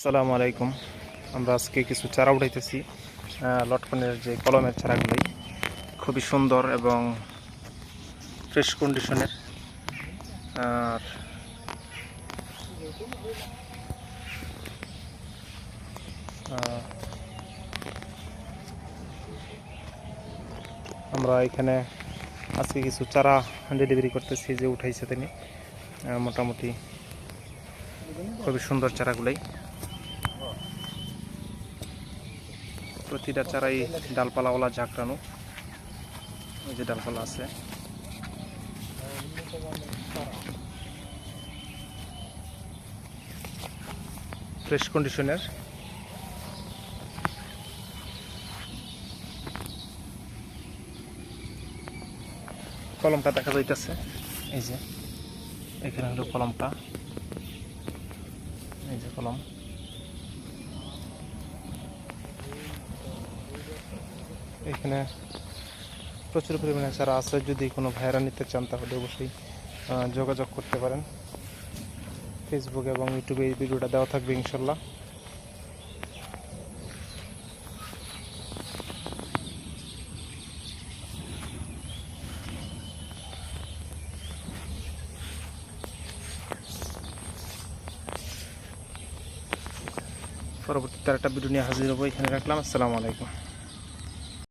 আসসালামু আলাইকুম। আমরা আজকে কিছু চারা উঠাইতেছি। লটকনের যে কলমের চারাগুলি খুবই সুন্দর এবং ফ্রেশ কন্ডিশনের। আর আমরা এখানে আজকে কিছু চারা ডেলিভারি করতেছি, যে উঠাইছে তিনি। মোটামুটি খুবই সুন্দর চারাগুলাই। প্রতিটা চারাই ডালপালাওয়ালা ঝাঁকড়ানো, এই যে ডালপালা আছে। ফ্রেশ কন্ডিশনের। কলমটা দেখা যাইতেছে, এই যে এখানে হলো কলমটা, এই যে কলম। এখানে প্রচুর পরিমাণে চারা আছে। যদি কোনো ভাইরা নিতে চান তাহলে অবশ্যই যোগাযোগ করতে পারেন। ফেসবুক এবং ইউটিউবে এই ভিডিওটা দেওয়া থাকবে ইনশাল্লাহ। পরবর্তীতে আরেকটা ভিডিও নিয়ে হাজির হবো। এখানে রাখলাম। আসসালামু আলাইকুম।